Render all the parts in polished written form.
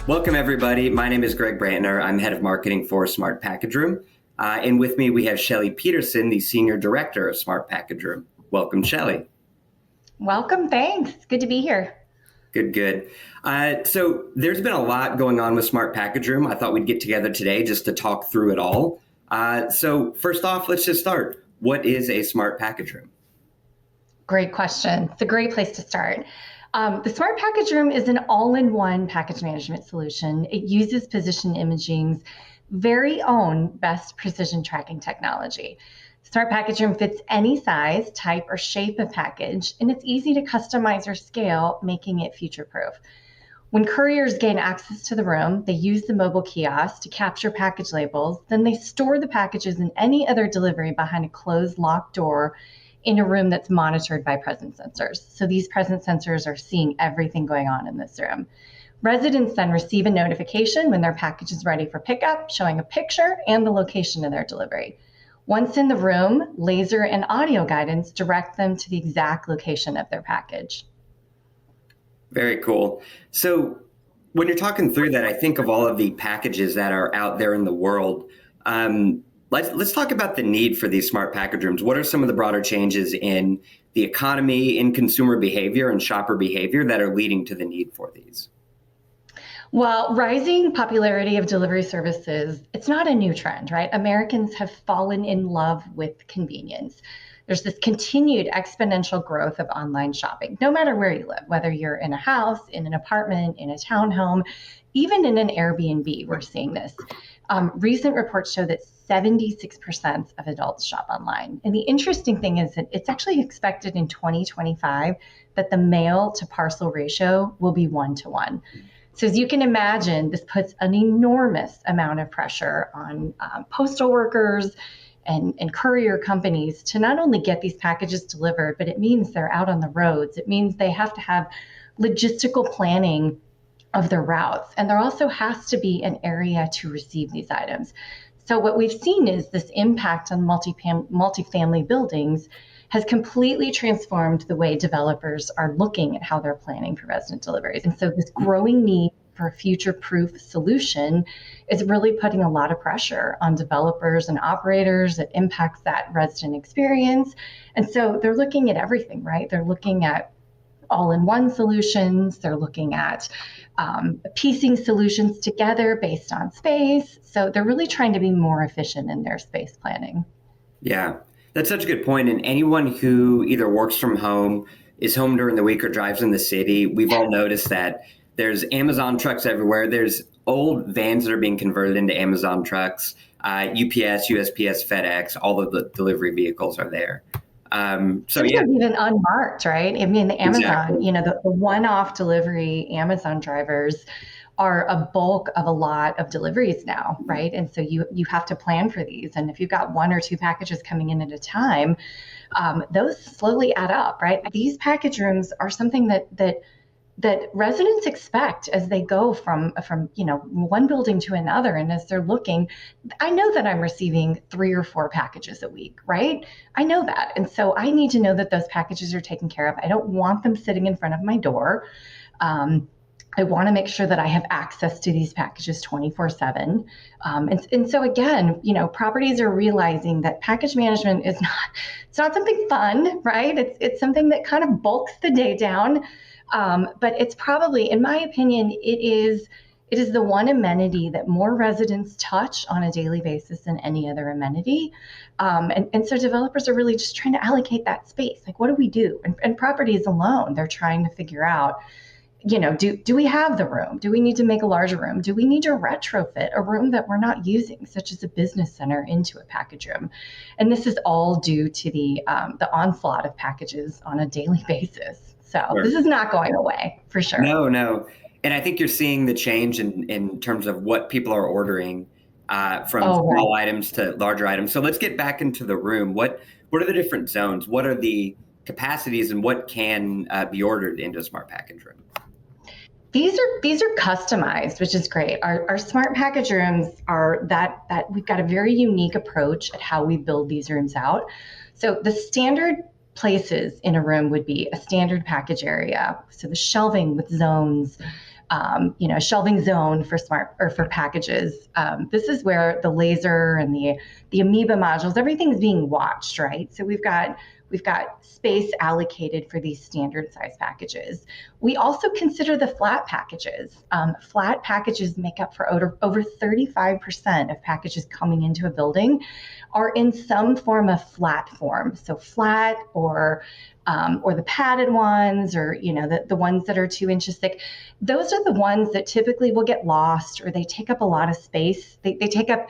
Welcome, everybody. My name is Greg Brantner. I'm head of marketing for Smart Package Room. And with me, we have Shelly Peterson, the senior director of Smart Package Room. Welcome, Shelly. Welcome. Thanks. Good to be here. Good. So there's been a lot going on with Smart Package Room. I thought we'd get together today just to talk through it all. So first off, let's just start. What is a Smart Package Room? Great question. It's a great place to start. The Smart Package Room is an all-in-one package management solution. It uses Position Imaging's very own best precision tracking technology. Smart Package Room fits any size, type, or shape of package, and it's easy to customize or scale, making it future-proof. When couriers gain access to the room, they use the mobile kiosk to capture package labels. Then they store the packages and any other delivery behind a closed, locked door in a room that's monitored by presence sensors. So these presence sensors are seeing everything going on in this room. Residents then receive a notification when their package is ready for pickup, showing a picture and the location of their delivery. Once in the room, laser and audio guidance direct them to the exact location of their package. Very cool. So when you're talking through that, I think of all of the packages that are out there in the world. Let's talk about the need for these smart package rooms. What are some of the broader changes in the economy, in consumer behavior and shopper behavior that are leading to the need for these? Well, rising popularity of delivery services, it's not a new trend, right? Americans have fallen in love with convenience. There's this continued exponential growth of online shopping, no matter where you live, whether you're in a house, in an apartment, in a townhome, even in an Airbnb, we're seeing this. Recent reports show that 76% of adults shop online. And the interesting thing is that it's actually expected in 2025 that the mail to parcel ratio will be 1-to-1. So as you can imagine, this puts an enormous amount of pressure on postal workers and courier companies to not only get these packages delivered, but it means they're out on the roads. It means they have to have logistical planning of their routes. And there also has to be an area to receive these items. So what we've seen is this impact on multifamily buildings has completely transformed the way developers are looking at how they're planning for resident deliveries. And so this growing need for a future-proof solution is really putting a lot of pressure on developers and operators. It impacts that resident experience. And so they're looking at everything, right? They're looking at all-in-one solutions. They're looking at piecing solutions together based on space. So they're really trying to be more efficient in their space planning. Yeah, that's such a good point. And anyone who either works from home, is home during the week, or drives in the city, we've all noticed that there's Amazon trucks everywhere. There's old vans that are being converted into Amazon trucks. UPS, USPS, FedEx, all of the delivery vehicles are there. Sometimes even unmarked, right? I mean, the Amazon, exactly. The one-off delivery Amazon drivers are a bulk of a lot of deliveries now, right? And so you have to plan for these. And if you've got 1 or 2 packages coming in at a time, those slowly add up, right? These package rooms are something that residents expect as they go from one building to another. And as they're looking, I know that I'm receiving 3 or 4 packages a week, right? I know that. And so I need to know that those packages are taken care of. I don't want them sitting in front of my door. I want to make sure that I have access to these packages 24/7. And so again, properties are realizing that package management it's not something fun, right? It's something that kind of bulks the day down. But it's probably, in my opinion, it is the one amenity that more residents touch on a daily basis than any other amenity. And so developers are really just trying to allocate that space. Like, what do we do? And properties alone, they're trying to figure out, do we have the room? Do we need to make a larger room? Do we need to retrofit a room that we're not using, such as a business center, into a package room? And this is all due to the onslaught of packages on a daily basis. So sure. This is not going away, for sure. No. And I think you're seeing the change in terms of what people are ordering from small items to larger items. So let's get back into the room. What are the different zones? What are the capacities, and what can be ordered into a smart package room? These are customized, which is great. Our smart package rooms are that we've got a very unique approach at how we build these rooms out. So the standard places in a room would be a standard package area. So the shelving with zones, shelving zone for smart or for packages. This is where the laser and the amoeba modules, everything's being watched, right? So we've got space allocated for these standard size packages. We also consider the flat packages. Flat packages make up for over 35% of packages coming into a building are in some form of flat form. So flat or the padded ones, or the ones that are 2 inches thick. Those are the ones that typically will get lost, or they take up a lot of space. They take up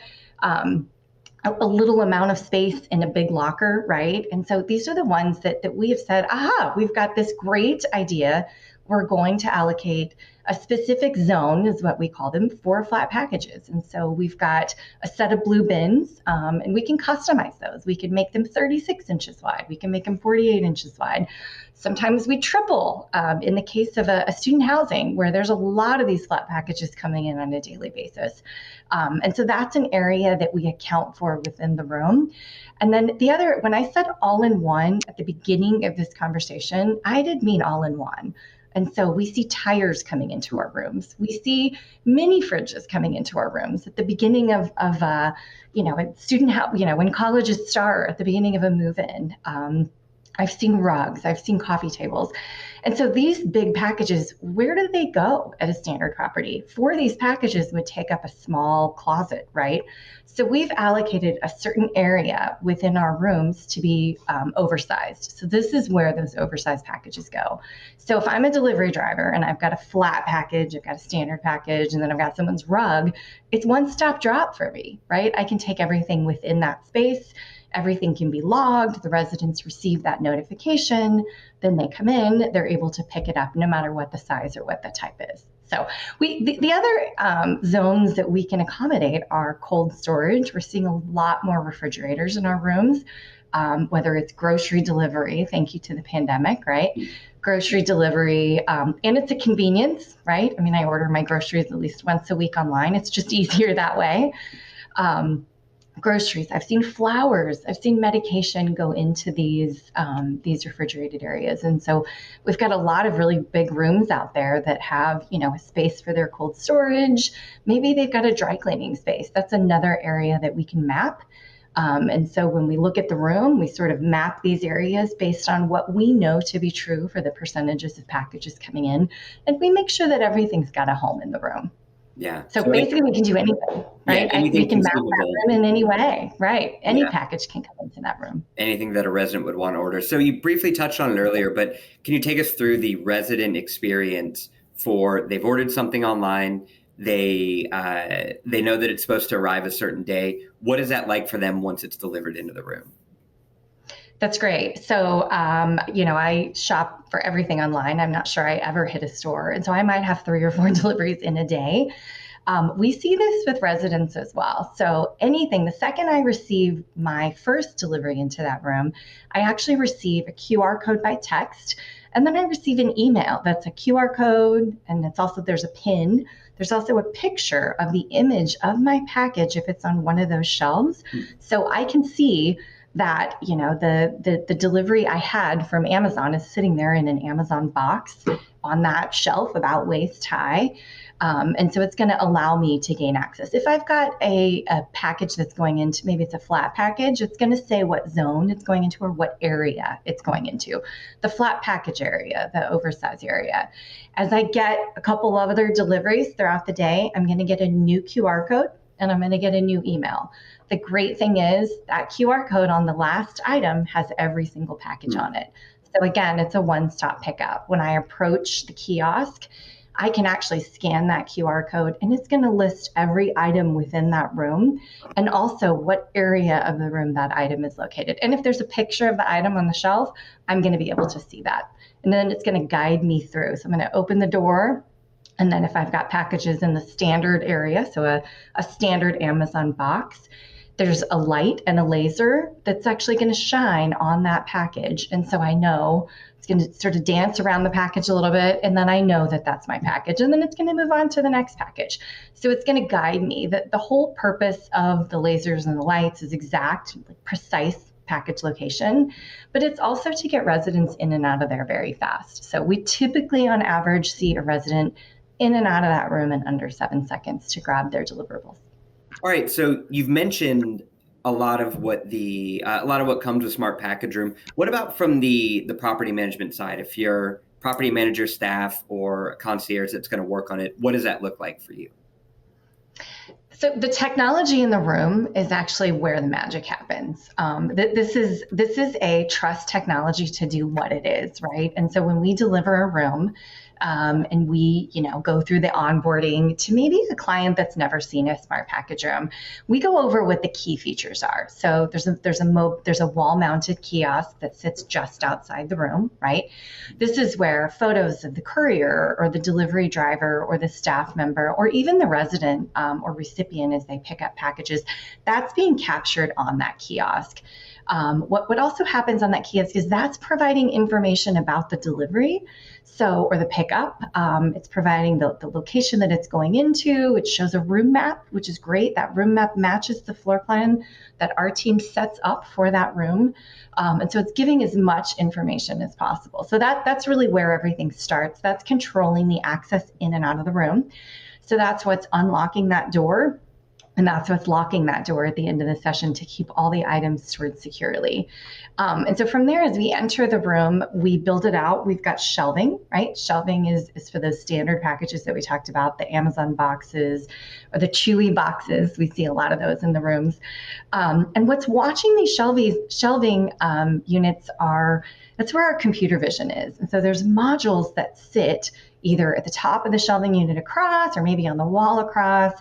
a little amount of space in a big locker, right? And so these are the ones that we have said, aha, we've got this great idea. We're going to allocate a specific zone, is what we call them, for flat packages. And so we've got a set of blue bins, and we can customize those. We can make them 36 inches wide. We can make them 48 inches wide. Sometimes we triple in the case of a student housing where there's a lot of these flat packages coming in on a daily basis. And so that's an area that we account for within the room. And then the other, when I said all in one at the beginning of this conversation, I did mean all in one. And so we see tires coming into our rooms. We see mini fridges coming into our rooms at the beginning of a student house, when colleges start at the beginning of a move-in. I've seen rugs, I've seen coffee tables. And so these big packages, where do they go at a standard property? 4 of these packages would take up a small closet, right? So we've allocated a certain area within our rooms to be oversized. So this is where those oversized packages go. So if I'm a delivery driver and I've got a flat package, I've got a standard package, and then I've got someone's rug, it's one-stop drop for me, right? I can take everything within that space. Everything can be logged. The residents receive that notification. Then they come in. They're able to pick it up no matter what the size or what the type is. So the other zones that we can accommodate are cold storage. We're seeing a lot more refrigerators in our rooms, whether it's grocery delivery, thank you to the pandemic, right? Grocery delivery, and it's a convenience, right? I mean, I order my groceries at least once a week online. It's just easier that way. Groceries. I've seen flowers. I've seen medication go into these refrigerated areas, and so we've got a lot of really big rooms out there that have a space for their cold storage. Maybe they've got a dry cleaning space. That's another area that we can map. And so when we look at the room, we sort of map these areas based on what we know to be true for the percentages of packages coming in, and we make sure that everything's got a home in the room. Yeah. So basically, we can do anything, right? Yeah, anything we can map that conceivable. room in any way, right? Any Yeah. package can come into that room. Anything that a resident would want to order. So you briefly touched on it earlier, but can you take us through the resident experience for they've ordered something online, they know that it's supposed to arrive a certain day. What is that like for them once it's delivered into the room? That's great. So, I shop for everything online. I'm not sure I ever hit a store. And so I might have 3 or 4 deliveries in a day. We see this with residents as well. So anything, the second I receive my first delivery into that room, I actually receive a QR code by text. And then I receive an email that's a QR code, and there's a PIN. There's also a picture of the image of my package if it's on one of those shelves. So I can see that the delivery I had from Amazon is sitting there in an Amazon box on that shelf about waist high. And so it's going to allow me to gain access. If I've got a package that's going into, maybe it's a flat package, it's going to say what zone it's going into or what area it's going into. The flat package area, the oversized area. As I get a couple of other deliveries throughout the day, I'm going to get a new QR code and I'm going to get a new email. The great thing is that QR code on the last item has every single package on it. So again, it's a one-stop pickup. When I approach the kiosk, I can actually scan that QR code and it's going to list every item within that room and also what area of the room that item is located. And if there's a picture of the item on the shelf, I'm going to be able to see that. And then it's going to guide me through. So I'm going to open the door. And then if I've got packages in the standard area, so a standard Amazon box, there's a light and a laser that's actually going to shine on that package. And so I know it's going to sort of dance around the package a little bit. And then I know that that's my package. And then it's going to move on to the next package. So it's going to guide me. That the whole purpose of the lasers and the lights is exact, precise package location, but it's also to get residents in and out of there very fast. So we typically on average see a resident in and out of that room in under 7 seconds to grab their deliverables. All right, so you've mentioned a lot of what comes with Smart Package Room. What about from the property management side? If you're property manager, staff, or a concierge that's going to work on it, what does that look like for you? So the technology in the room is actually where the magic happens. This is a trust technology to do what it is, right? And so when we deliver a room, and we, go through the onboarding to maybe a client that's never seen a smart package room, we go over what the key features are. So there's a wall-mounted kiosk that sits just outside the room, right? This is where photos of the courier or the delivery driver or the staff member or even the resident or recipient as they pick up packages, that's being captured on that kiosk. What also happens on that kiosk is that's providing information about the delivery, or the pickup. It's providing the location that it's going into. It shows a room map, which is great. That room map matches the floor plan that our team sets up for that room. And so it's giving as much information as possible. So that's really where everything starts. That's controlling the access in and out of the room. So that's what's unlocking that door. And that's what's locking that door at the end of the session to keep all the items stored securely. And so from there, as we enter the room, we build it out. We've got shelving, right? Shelving is for those standard packages that we talked about, the Amazon boxes or the Chewy boxes. We see a lot of those in the rooms. And what's watching these shelving units that's where our computer vision is. And so there's modules that sit either at the top of the shelving unit across or maybe on the wall across.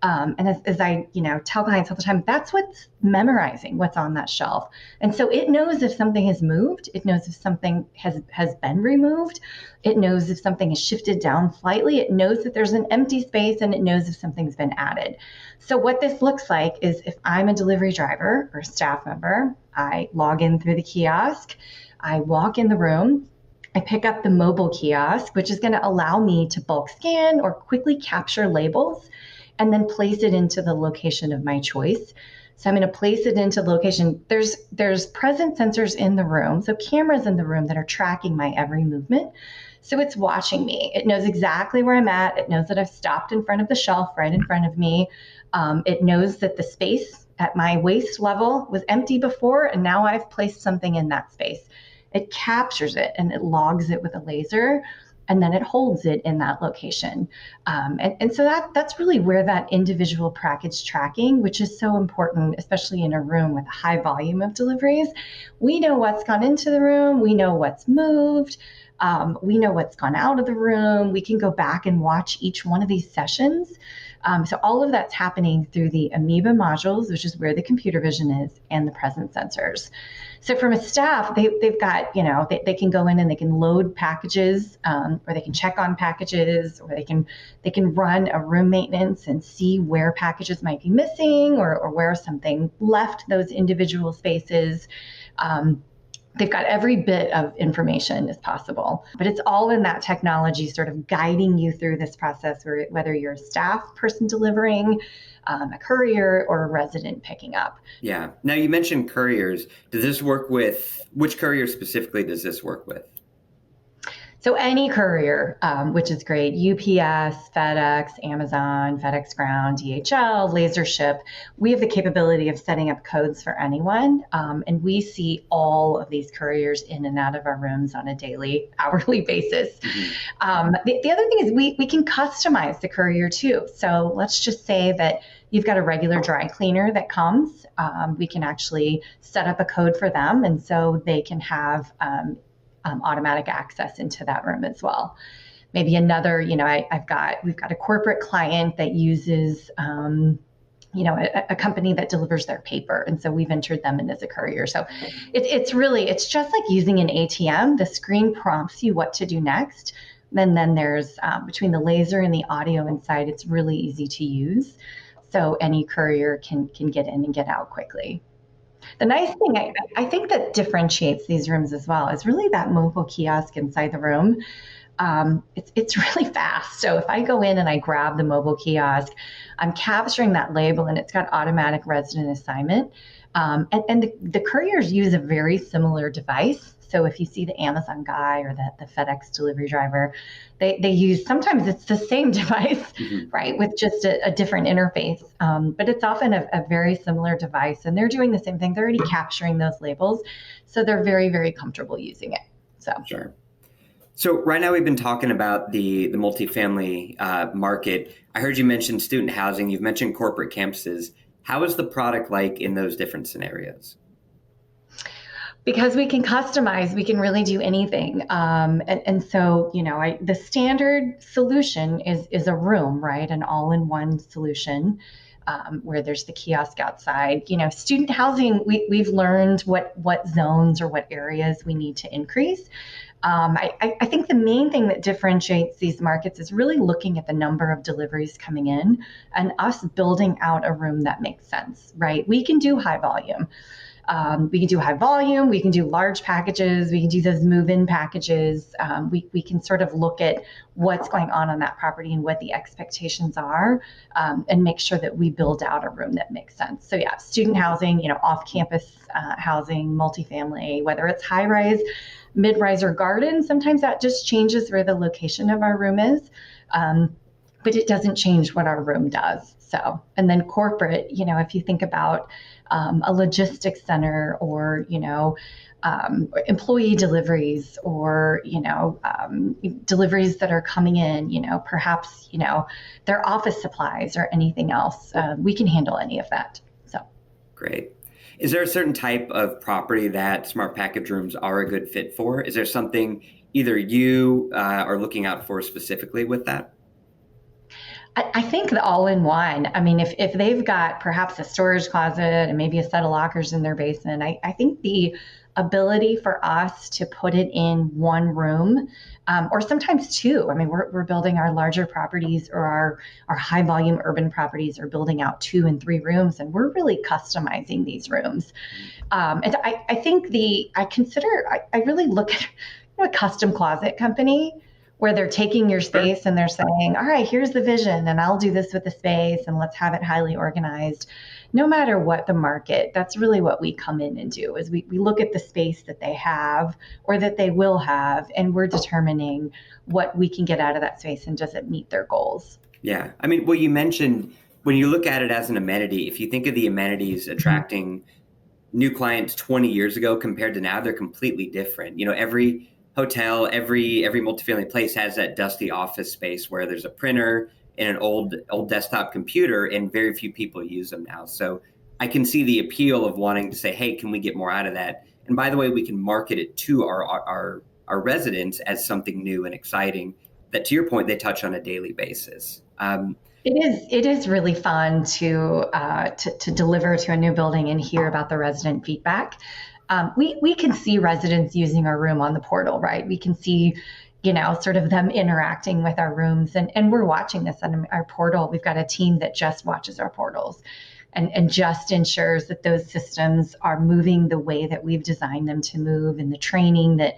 And as I, tell clients all the time, that's what's memorizing what's on that shelf. And so it knows if something has moved. It knows if something has been removed. It knows if something is shifted down slightly. It knows that there's an empty space, and it knows if something's been added. So what this looks like is if I'm a delivery driver or a staff member, I log in through the kiosk, I walk in the room, I pick up the mobile kiosk, which is going to allow me to bulk scan or quickly capture labels and then place it into the location of my choice. So I'm going to place it into the location. There's present sensors in the room, so cameras in the room that are tracking my every movement. So it's watching me. It knows exactly where I'm at. It knows that I've stopped in front of the shelf right in front of me. It knows that the space at my waist level was empty before, and now I've placed something in that space. It captures it and it logs it with a laser, and then it holds it in that location. And so that's really where that individual package tracking, which is so important, especially in a room with a high volume of deliveries. We know what's gone into the room. We know what's moved. We know what's gone out of the room. We can go back and watch each one of these sessions. So all of that's happening through the Amoeba modules, which is where the computer vision is, and the presence sensors. So from a staff, they've got, they can go in and they can load packages, or they can check on packages, or they can run a room maintenance and see where packages might be missing or where something left those individual spaces. They've got every bit of information as possible, but it's all in that technology sort of guiding you through this process, whether you're a staff person delivering, a courier, or a resident picking up. Yeah. Now you mentioned couriers. Does this work with, which courier specifically does this work with? So any courier, which is great, UPS, FedEx, Amazon, FedEx Ground, DHL, LaserShip, we have the capability of setting up codes for anyone. And we see all of these couriers in and out of our rooms on a daily, hourly basis. Mm-hmm. The other thing is we can customize the courier too. So let's just say that you've got a regular dry cleaner that comes. We can actually set up a code for them, and so they can have automatic access into that room as well. Maybe another, we've got a corporate client that uses, a company that delivers their paper. And so we've entered them in as a courier. So it's just like using an ATM. The screen prompts you what to do next. And then there's, between the laser and the audio inside, it's really easy to use. So any courier can get in and get out quickly. The nice thing I think that differentiates these rooms as well is really that mobile kiosk inside the room. It's really fast. So if I go in and I grab the mobile kiosk, I'm capturing that label, and it's got automatic resident assignment. And the couriers use a very similar device. So if you see the Amazon guy or the FedEx delivery driver, they use, sometimes it's the same device, Mm-hmm. right, with just a different interface. But it's often a very similar device, and they're doing the same thing. They're already capturing those labels, so they're very, very comfortable using it. So. Sure. So right now we've been talking about the multifamily market. I heard you mention student housing. You've mentioned corporate campuses. How is the product like in those different scenarios? Because we can customize, we can really do anything. And so, the standard solution is a room, right? An all-in-one solution, where there's the kiosk outside. Student housing, we've learned what zones or what areas we need to increase. I think the main thing that differentiates these markets is really looking at the number of deliveries coming in and us building out a room that makes sense, right? We can do high volume. We can do high volume, we can do large packages, we can do those move-in packages. We can sort of look at what's going on that property and what the expectations are, and make sure that we build out a room that makes sense. So yeah, student housing, off-campus housing, multifamily, whether it's high-rise, mid-rise, or garden, sometimes that just changes where the location of our room is. But it doesn't change what our room does. So, and then corporate, if you think about a logistics center, or employee deliveries, or deliveries that are coming in, perhaps their office supplies or anything else, we can handle any of that. So Great. Is there a certain type of property that smart package rooms are a good fit for? Is there something either you are looking out for specifically with that? I think the all-in-one. I mean, if they've got perhaps a storage closet and maybe a set of lockers in their basement, I think the ability for us to put it in one room, or sometimes two. I mean, we're building our larger properties, or our high volume urban properties are building out 2 and 3 rooms, and we're really customizing these rooms. And I think I really look at a custom closet company, where they're taking your Sure. space and they're saying, all right, here's the vision, and I'll do this with the space, and let's have it highly organized. No matter what the market, that's really what we come in and do, is we look at the space that they have or that they will have, and we're determining what we can get out of that space and does it meet their goals. Yeah. I mean, well, you mentioned when you look at it as an amenity, if you think of the amenities attracting new clients 20 years ago compared to now, they're completely different. Every hotel, every multifamily place has that dusty office space where there's a printer and an old desktop computer, and very few people use them now. So I can see the appeal of wanting to say, hey, can we get more out of that? And by the way, we can market it to our residents as something new and exciting that, to your point, they touch on a daily basis. It is really fun to deliver to a new building and hear about the resident feedback. We can see residents using our room on the portal, right? We can see, sort of them interacting with our rooms, and we're watching this on our portal. We've got a team that just watches our portals and just ensures that those systems are moving the way that we've designed them to move, and the training that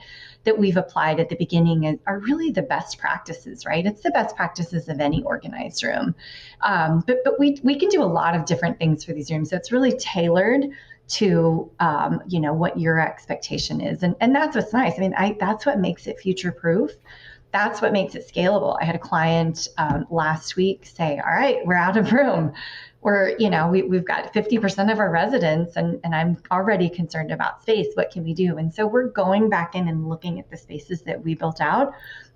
we've applied at the beginning are really the best practices, right? It's the best practices of any organized room. But we can do a lot of different things for these rooms. So it's really tailored to what your expectation is, and that's what's nice. I mean, that's what makes it future proof. That's what makes it scalable. I had a client last week say, all right, we're out of room. We've got 50% of our residents, and I'm already concerned about space. What can we do? And so we're going back in and looking at the spaces that we built out,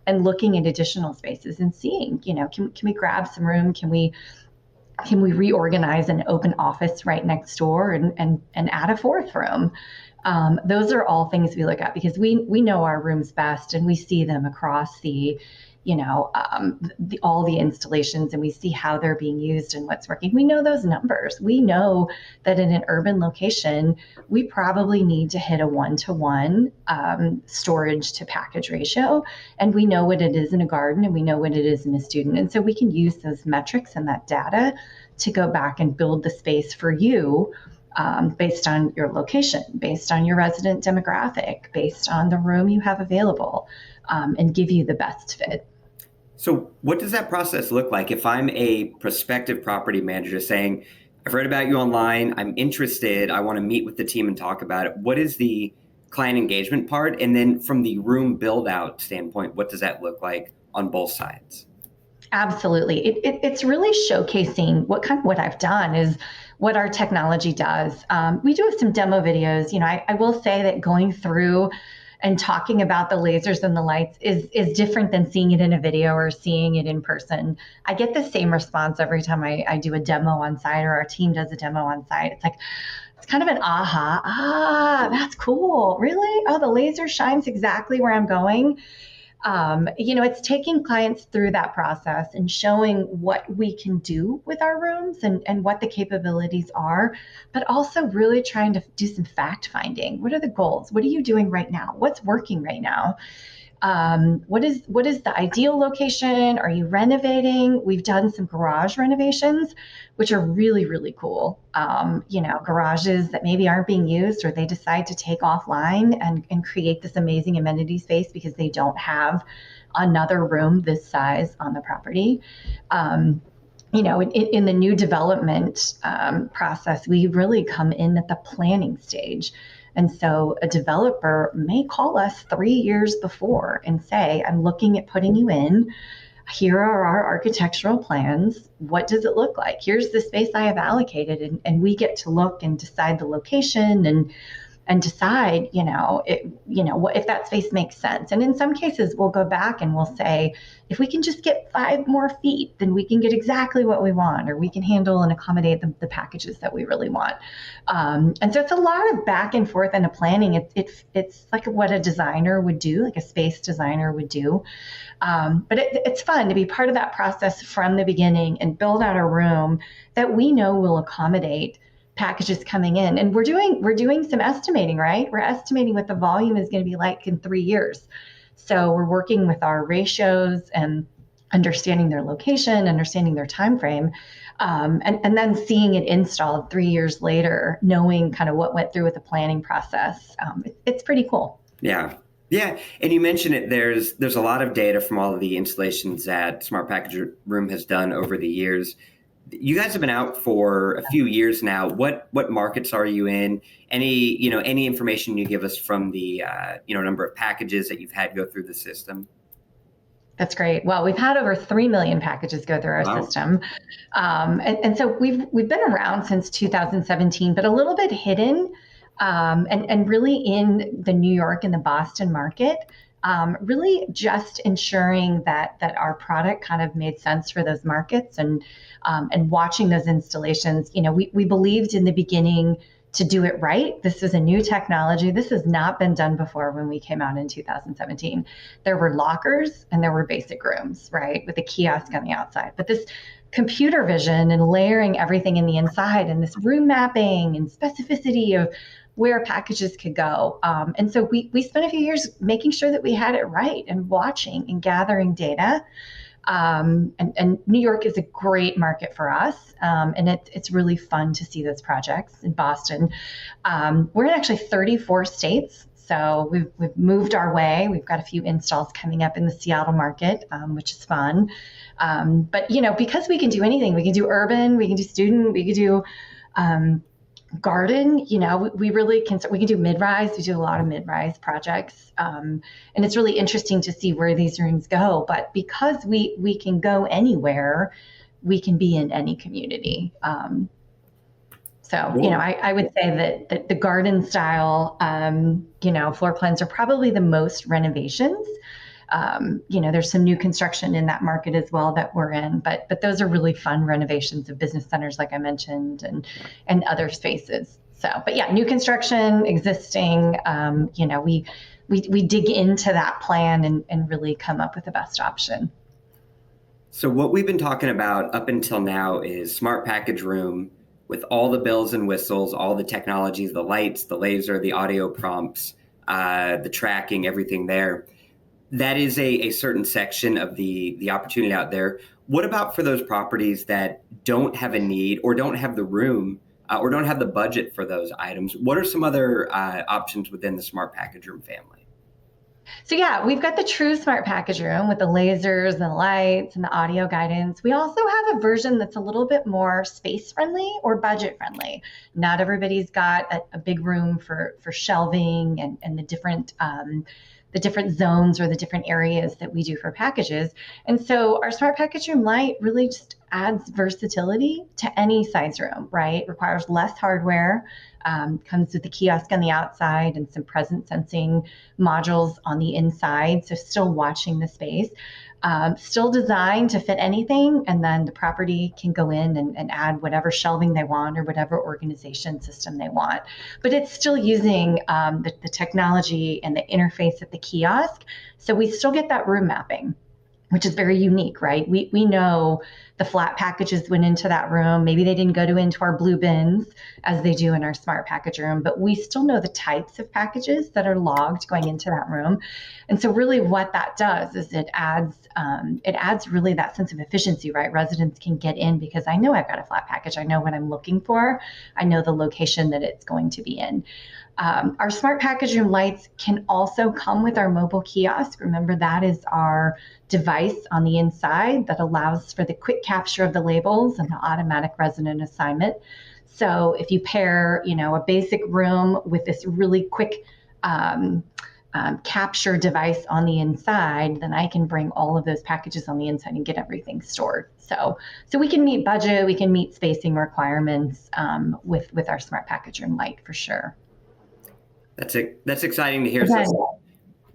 and looking at additional spaces and seeing, can we grab some room? Can we reorganize an open office right next door and add a fourth room? Those are all things we look at, because we know our rooms best, and we see them across all the installations, and we see how they're being used and what's working. We know those numbers. We know that in an urban location, we probably need to hit a 1-to-1 storage to package ratio. And we know what it is in a garden, and we know what it is in a student. And so we can use those metrics and that data to go back and build the space for you, based on your location, based on your resident demographic, based on the room you have available, and give you the best fit. So what does that process look like if I'm a prospective property manager saying, I've read about you online, I'm interested, I want to meet with the team and talk about it? What is the client engagement part? And then from the room build out standpoint, what does that look like on both sides? Absolutely. It's really showcasing what I've done is what our technology does. We do have some demo videos. I will say that going through and talking about the lasers and the lights is different than seeing it in a video or seeing it in person. I get the same response every time I do a demo on site or our team does a demo on site. It's like, it's kind of an aha, that's cool. Really? Oh, the laser shines exactly where I'm going. It's taking clients through that process and showing what we can do with our rooms and what the capabilities are, but also really trying to do some fact finding. What are the goals? What are you doing right now? What's working right now? What is the ideal location? Are you renovating? We've done some garage renovations, which are really, really cool. Garages that maybe aren't being used or they decide to take offline and create this amazing amenity space because they don't have another room this size on the property. In the new development process, we really come in at the planning stage. And so a developer may call us 3 years before and say, I'm looking at putting you in. Here are our architectural plans. What does it look like? Here's the space I have allocated. And we get to look and decide the location and decide, if that space makes sense. And in some cases, we'll go back and we'll say, if we can just get 5 more feet, then we can get exactly what we want, or we can handle and accommodate the packages that we really want. And so it's a lot of back and forth and a planning. It's like what a designer would do, like a space designer would do. But it's fun to be part of that process from the beginning and build out a room that we know will accommodate packages coming in. And we're doing some estimating, right? We're estimating what the volume is going to be like in 3 years. So we're working with our ratios and understanding their location, understanding their time frame, and then seeing it installed 3 years later, knowing kind of what went through with the planning process. It's pretty cool. Yeah. Yeah. And you mentioned it, there's a lot of data from all of the installations that Smart Package Room has done over the years. You guys have been out for a few years now. What markets are you in? Any information you give us from the number of packages that you've had go through the system? That's great. Well, we've had over 3 million packages go through our system. And so we've been around since 2017, but a little bit hidden, and really in the New York and the Boston market. Really just ensuring that our product kind of made sense for those markets and watching those installations. We believed in the beginning to do it right. This is a new technology. This has not been done before when we came out in 2017. There were lockers and there were basic rooms, right, with a kiosk on the outside. But this computer vision and layering everything in the inside and this room mapping and specificity of where packages could go. And so we spent a few years making sure that we had it right and watching and gathering data. And New York is a great market for us. And it's really fun to see those projects in Boston. We're in actually 34 states. So we've moved our way. We've got a few installs coming up in the Seattle market, which is fun. But because we can do anything, we can do urban, we can do student, we can do garden. We really can. We can do mid-rise. We do a lot of mid-rise projects, and it's really interesting to see where these rooms go. But because we can go anywhere, we can be in any community. So I would say that the garden style, floor plans are probably the most renovations. There's some new construction in that market as well that we're in, but those are really fun renovations of business centers, like I mentioned, and other spaces. So, but yeah, new construction, existing, we dig into that plan and really come up with the best option. So what we've been talking about up until now is Smart Package Room with all the bells and whistles, all the technologies, the lights, the laser, the audio prompts, the tracking, everything there. That is a certain section of the opportunity out there. What about for those properties that don't have a need or don't have the room or don't have the budget for those items? What are some other options within the Smart Package Room family? So yeah, we've got the true smart package room with the lasers and the lights and the audio guidance. We also have a version that's a little bit more space friendly or budget friendly. Not everybody's got a big room for shelving and the different zones or the different areas that we do for packages. And so our smart package room light really just adds versatility to any size room, right? Requires less hardware, comes with the kiosk on the outside and some presence sensing modules on the inside. So still watching the space, still designed to fit anything. And then the property can go in and add whatever shelving they want or whatever organization system they want. But it's still using the technology and the interface at the kiosk. So we still get that room mapping, which is very unique, right? We know the flat packages went into that room. Maybe they didn't go into our blue bins as they do in our smart package room, but we still know the types of packages that are logged going into that room. And so really what that does is it adds really that sense of efficiency, right? Residents can get in because I know I've got a flat package. I know what I'm looking for. I know the location that it's going to be in. Our smart package room lights can also come with our mobile kiosk. Remember, that is our device on the inside that allows for the quick capture of the labels and the automatic resident assignment. So if you pair, a basic room with this really quick capture device on the inside, then I can bring all of those packages on the inside and get everything stored. So we can meet budget, we can meet spacing requirements with our smart package room light for sure. That's exciting to hear. Again, So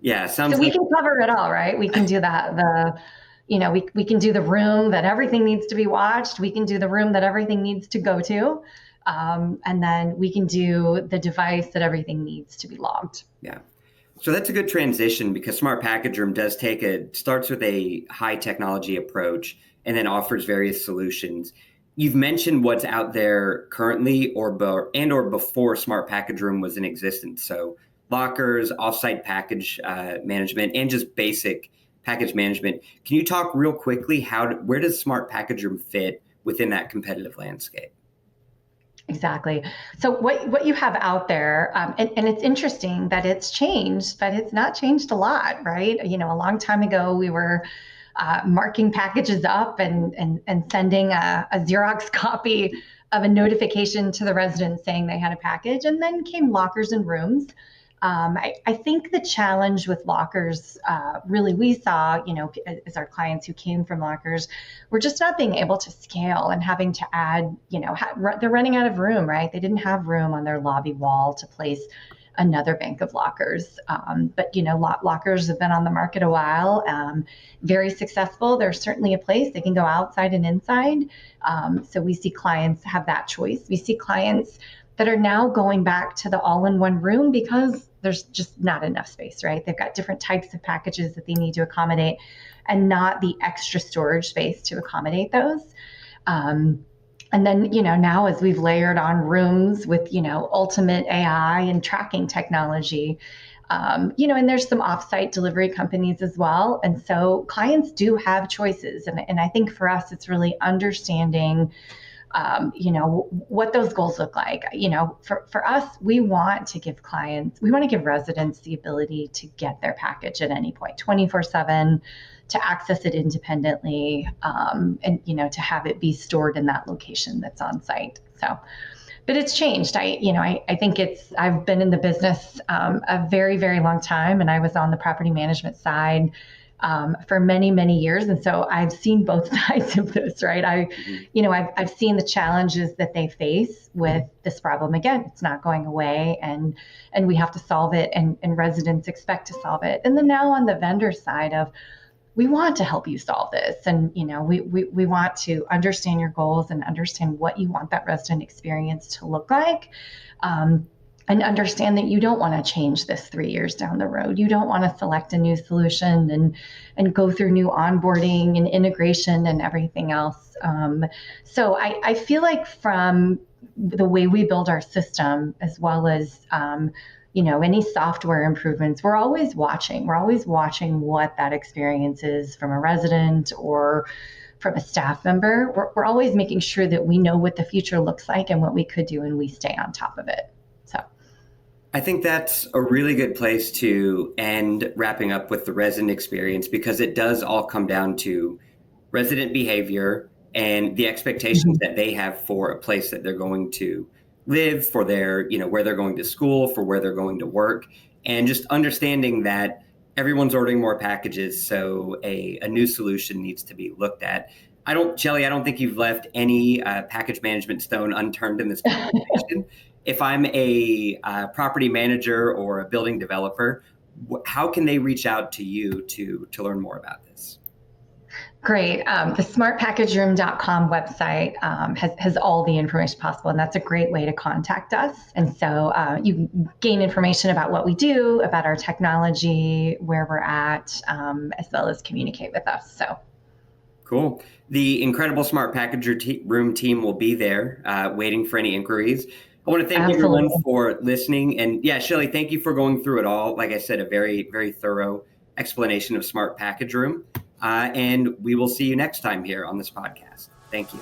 yeah, so sounds we like can cover it all, right? We can do that. We can do the room that everything needs to be watched. We can do the room that everything needs to go to. And then we can do the device that everything needs to be logged. yeah. So that's a good transition because Smart Package Room starts with a high technology approach and then offers various solutions. You've mentioned what's out there currently or before Smart Package Room was in existence. So lockers, offsite package management, and just basic package management. Can you talk real quickly where does Smart Package Room fit within that competitive landscape? Exactly. So what you have out there, and it's interesting that it's changed, but it's not changed a lot, right? A long time ago we were marking packages up and sending a Xerox copy of a notification to the residents saying they had a package, and then came lockers and rooms. I think the challenge with lockers, really, we saw, as our clients who came from lockers, were just not being able to scale and having to add, they're running out of room, right? They didn't have room on their lobby wall to place another bank of lockers. But, lockers have been on the market a while, very successful. There's certainly a place they can go outside and inside. So we see clients have that choice. We see clients that are now going back to the all-in-one room because there's just not enough space, right? They've got different types of packages that they need to accommodate and not the extra storage space to accommodate those. And then, now as we've layered on rooms with, ultimate AI and tracking technology, and there's some offsite delivery companies as well. And so clients do have choices. And I think for us, it's really understanding what those goals look like. For us, we want to give residents the ability to get their package at any point, 24/7, to access it independently, and to have it be stored in that location that's on site. So, but it's changed. I think I've been in the business a very, very long time, and I was on the property management side for many, many years. And so I've seen both sides of this, right? I've seen the challenges that they face with this problem. Again, it's not going away, and we have to solve it, and residents expect to solve it. And then now on the vendor side of, we want to help you solve this. And, we want to understand your goals and understand what you want that resident experience to look like. And understand that you don't want to change this 3 years down the road. You don't want to select a new solution and go through new onboarding and integration and everything else. So I feel like from the way we build our system, as well as any software improvements, we're always watching. We're always watching what that experience is from a resident or from a staff member. We're always making sure that we know what the future looks like and what we could do, and we stay on top of it. So. I think that's a really good place to end, wrapping up with the resident experience, because it does all come down to resident behavior and the expectations Mhm. that they have for a place that they're going to live, for their, where they're going to school, for where they're going to work, and just understanding that everyone's ordering more packages, so a new solution needs to be looked at. Shelly, I don't think you've left any package management stone unturned in this conversation. If I'm a property manager or a building developer, how can they reach out to you to learn more about this? Great. The smartpackageroom.com website has all the information possible, and that's a great way to contact us. And so you gain information about what we do, about our technology, where we're at, as well as communicate with us. So Cool. The incredible Smart Packager Room team will be there waiting for any inquiries. I want to thank everyone absolutely. for listening. And yeah, Shelly, thank you for going through it all. Like I said, a very, very thorough explanation of Smart Package Room. And we will see you next time here on this podcast. Thank you.